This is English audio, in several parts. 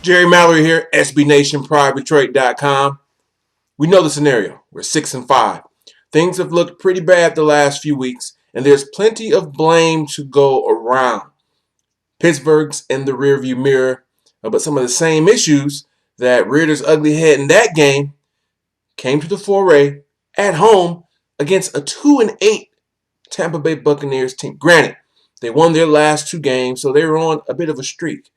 Jerry Mallory here, SBNationPrideDetroit.com. We know the scenario. We're 6-5. Things have looked pretty bad the last few weeks, and there's plenty of blame to go around. Pittsburgh's in the rearview mirror, but some of the same issues that reared its ugly head in that game came to the foray at home against a 2-8 Tampa Bay Buccaneers team. Granted, they won their last two games, so they were on a bit of a streak.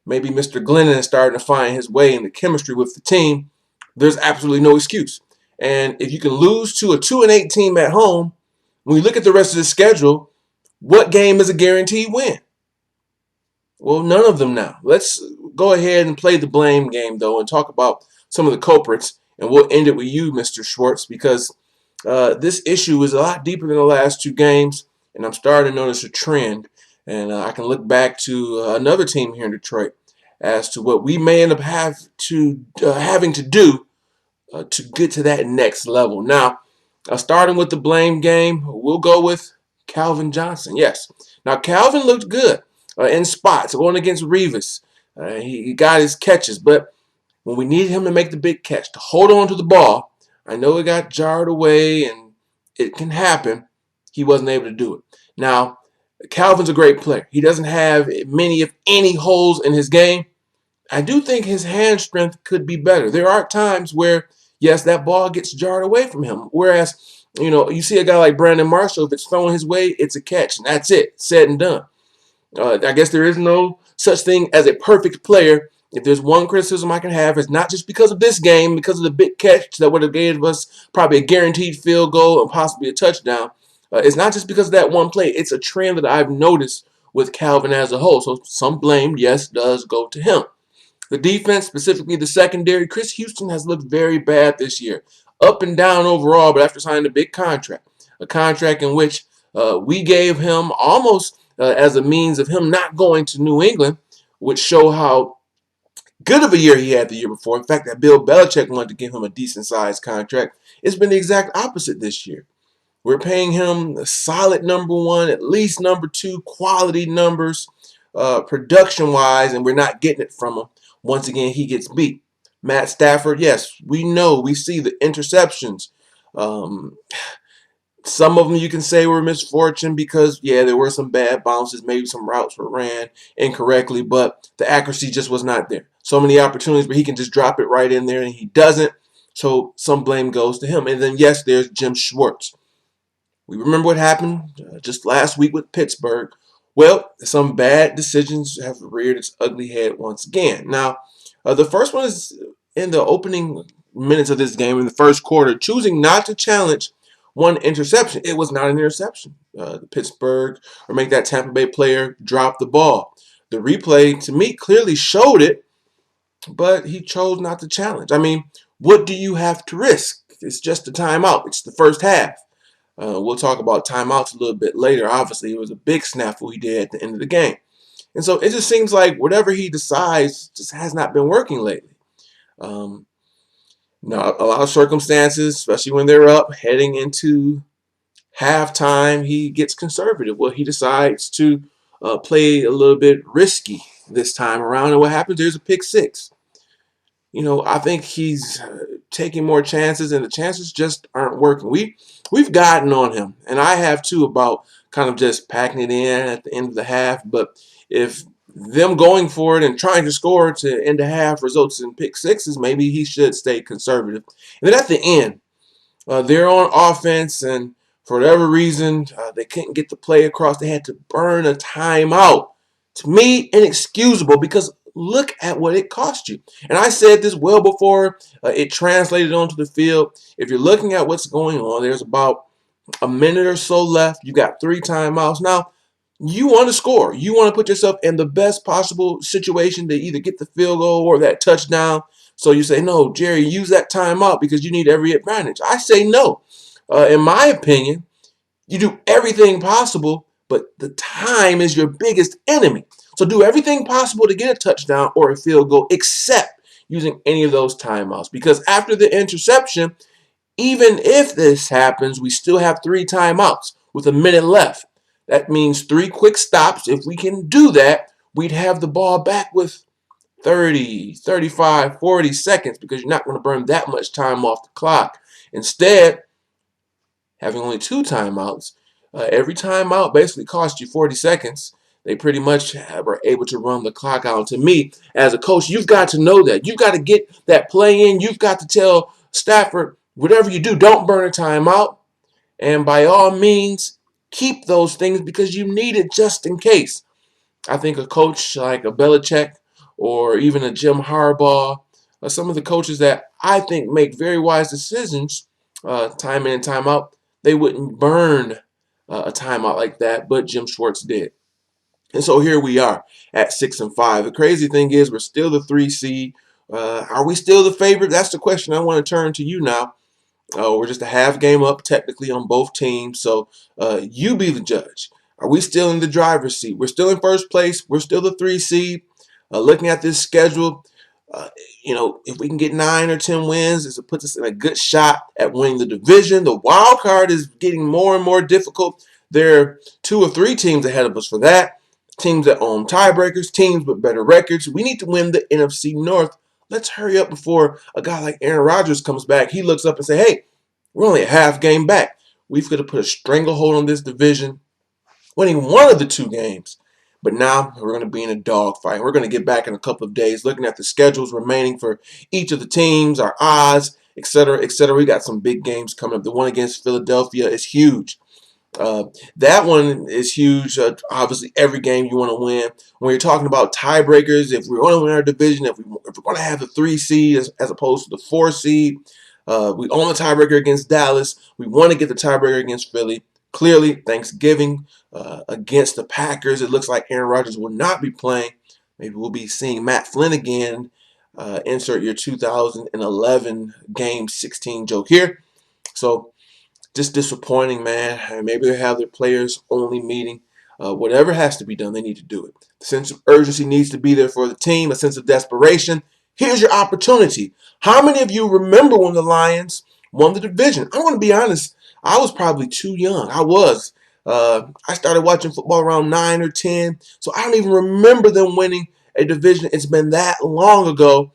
Maybe Mr. Glennon is starting to find his way in the chemistry with the team. There's absolutely no excuse. And if you can lose to a 2-8 team at home, when you look at the rest of the schedule, what game is a guaranteed win? Well, none of them now. Let's go ahead and play the blame game, though, and talk about some of the culprits. And we'll end it with you, Mr. Schwartz, because this issue is a lot deeper than the last two games, and I'm starting to notice a trend. And I can look back to another team here in Detroit as to what we may end up having to do to get to that next level. Now, starting with the blame game, we'll go with Calvin Johnson. Yes. Now, Calvin looked good in spots going against Revis. He got his catches, but when we needed him to make the big catch, to hold on to the ball, I know it got jarred away and it can happen. He wasn't able to do it. Now, Calvin's a great player. He doesn't have many, if any, holes in his game. I do think his hand strength could be better. There are times where, yes, that ball gets jarred away from him. Whereas, you see a guy like Brandon Marshall, if it's thrown his way, it's a catch. And that's it. Said and done. I guess there is no such thing as a perfect player. If there's one criticism I can have, it's not just because of this game, because of the big catch that would have gave us probably a guaranteed field goal and possibly a touchdown. It's not just because of that one play. It's a trend that I've noticed with Calvin as a whole. So some blame, yes, does go to him. The defense, specifically the secondary, Chris Houston has looked very bad this year. Up and down overall, but after signing a big contract, a contract in which we gave him almost as a means of him not going to New England, which show how good of a year he had the year before. In fact, that Bill Belichick wanted to give him a decent-sized contract. It's been the exact opposite this year. We're paying him a solid number one, at least number two, quality numbers, production-wise, and we're not getting it from him. Once again, he gets beat. Matt Stafford, yes, we see the interceptions. Um, some of them you can say were misfortune because, yeah, there were some bad bounces. Maybe some routes were ran incorrectly, but the accuracy just was not there. So many opportunities where he can just drop it right in there, and he doesn't. So some blame goes to him. And then, yes, there's Jim Schwartz. We remember what happened just last week with Pittsburgh. Well, some bad decisions have reared its ugly head once again. Now, the first one is in the opening minutes of this game in the first quarter, choosing not to challenge one interception. It was not an interception. The Pittsburgh, or make that Tampa Bay player, drop the ball. The replay, to me, clearly showed it, but he chose not to challenge. I mean, what do you have to risk? It's just a timeout. It's the first half. We'll talk about timeouts a little bit later. Obviously, it was a big snafu he did at the end of the game. And so it just seems like whatever he decides just has not been working lately. Um, Now, a lot of circumstances, especially when they're up heading into halftime, he gets conservative. Well, he decides to play a little bit risky this time around. And what happens? There's a pick six. I think he's taking more chances, and the chances just aren't working. We've gotten on him, and I have too, about kind of just packing it in at the end of the half. But if them going for it and trying to score to end the half results in pick sixes, maybe he should stay conservative. And then at the end, they're on offense, and for whatever reason, they couldn't get the play across. They had to burn a timeout. To me, inexcusable, because look at what it cost you. And I said this well before it translated onto the field. If you're looking at what's going on, there's about a minute or so left. You got 3 timeouts. Now, you want to score. You want to put yourself in the best possible situation to either get the field goal or that touchdown. So you say, no, Jerry, use that timeout because you need every advantage. I say no. In my opinion, you do everything possible, but the time is your biggest enemy. So do everything possible to get a touchdown or a field goal, except using any of those timeouts. Because after the interception, even if this happens, we still have 3 timeouts with a minute left. That means 3 quick stops. If we can do that, we'd have the ball back with 30, 35, 40 seconds because you're not going to burn that much time off the clock. Instead, having only 2 timeouts, every timeout basically costs you 40 seconds. They pretty much were able to run the clock out. To me, as a coach, you've got to know that. You've got to get that play in. You've got to tell Stafford, whatever you do, don't burn a timeout. And by all means, keep those things because you need it just in case. I think a coach like a Belichick or even a Jim Harbaugh are some of the coaches that I think make very wise decisions time in and time out. They wouldn't burn a timeout like that, but Jim Schwartz did. And so here we are at 6-5. The crazy thing is we're still the 3 seed. Are we still the favorite? That's the question I want to turn to you now. We're just a half game up technically on both teams, so you be the judge. Are we still in the driver's seat? We're still in first place. We're still the 3 seed. Looking at this schedule, uh, if we can get 9 or 10 wins, it puts us in a good shot at winning the division. The wild card is getting more and more difficult. There are 2 or 3 teams ahead of us for that. Teams that own tiebreakers, teams with better records. We need to win the NFC North. Let's hurry up before a guy like Aaron Rodgers comes back. He looks up and say, hey, we're only a half game back. We've got to put a stranglehold on this division, winning one of the 2 games. But now we're going to be in a dogfight. We're going to get back in a couple of days looking at the schedules remaining for each of the teams, our odds, et cetera, et cetera. We got some big games coming up. The one against Philadelphia is huge. Uh, that one is huge. Obviously, every game you want to win. When you're talking about tiebreakers, if we want to win our division, if we want to have the 3 seed as opposed to the 4 seed, we own the tiebreaker against Dallas. We want to get the tiebreaker against Philly. Clearly, Thanksgiving against the Packers, it looks like Aaron Rodgers will not be playing. Maybe we'll be seeing Matt Flynn again. Insert your 2011 Game 16 joke here. So just disappointing, man. Maybe they have their players only meeting. Whatever has to be done, they need to do it. The sense of urgency needs to be there for the team, a sense of desperation. Here's your opportunity. How many of you remember when the Lions won the division? I want to be honest. I was probably too young. I was. I started watching football around 9 or 10, so I don't even remember them winning a division. It's been that long ago.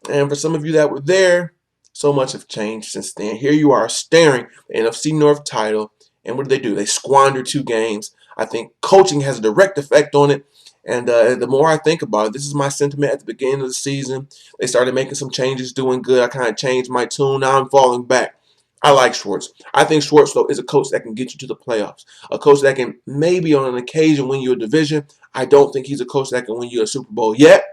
And for some of you that were there, so much have changed since then. Here you are staring the NFC North title, and what do? They squander 2 games. I think coaching has a direct effect on it, and the more I think about it, this is my sentiment at the beginning of the season. They started making some changes, doing good. I kind of changed my tune. Now I'm falling back. I like Schwartz. I think Schwartz, though, is a coach that can get you to the playoffs. A coach that can maybe on an occasion win you a division. I don't think he's a coach that can win you a Super Bowl yet.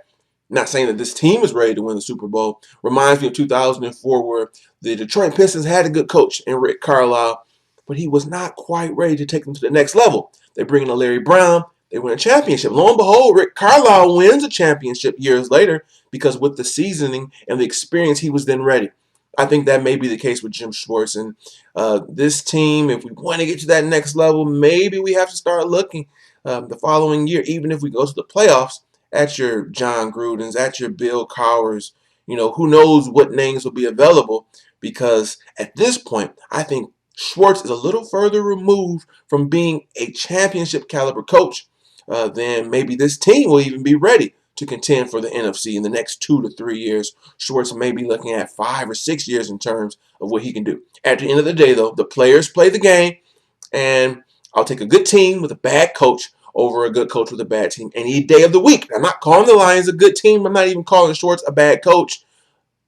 Not saying that this team is ready to win the Super Bowl. Reminds me of 2004 where the Detroit Pistons had a good coach in Rick Carlisle, but he was not quite ready to take them to the next level. They bring in a Larry Brown. They win a championship. Lo and behold, Rick Carlisle wins a championship years later because with the seasoning and the experience, he was then ready. I think that may be the case with Jim Schwartz. And this team, if we want to get to that next level, maybe we have to start looking the following year, even if we go to the playoffs, at your John Grudens, at your Bill Cowers. Who knows what names will be available because at this point, I think Schwartz is a little further removed from being a championship caliber coach than maybe this team will even be ready to contend for the NFC in the next 2 to 3 years. Schwartz may be looking at 5 or 6 years in terms of what he can do. At the end of the day, though, the players play the game, and I'll take a good team with a bad coach over a good coach with a bad team any day of the week. I'm not calling the Lions a good team. I'm not even calling Schwartz a bad coach.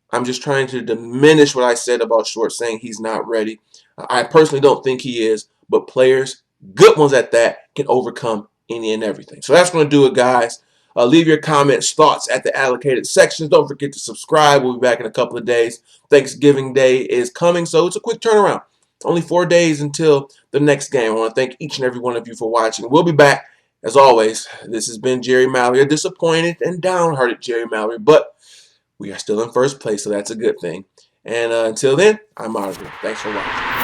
I'm just trying to diminish what I said about Schwartz, saying he's not ready. I personally don't think he is, but players, good ones at that, can overcome any and everything. So that's going to do it, guys. Leave your comments, thoughts at the allocated sections. Don't forget to subscribe. We'll be back in a couple of days. Thanksgiving Day is coming, so it's a quick turnaround. Only 4 days until the next game. I want to thank each and every one of you for watching. We'll be back. As always, this has been Jerry Mallory, a disappointed and downhearted Jerry Mallory, but we are still in first place, so that's a good thing. And until then, I'm out of here. Thanks for watching.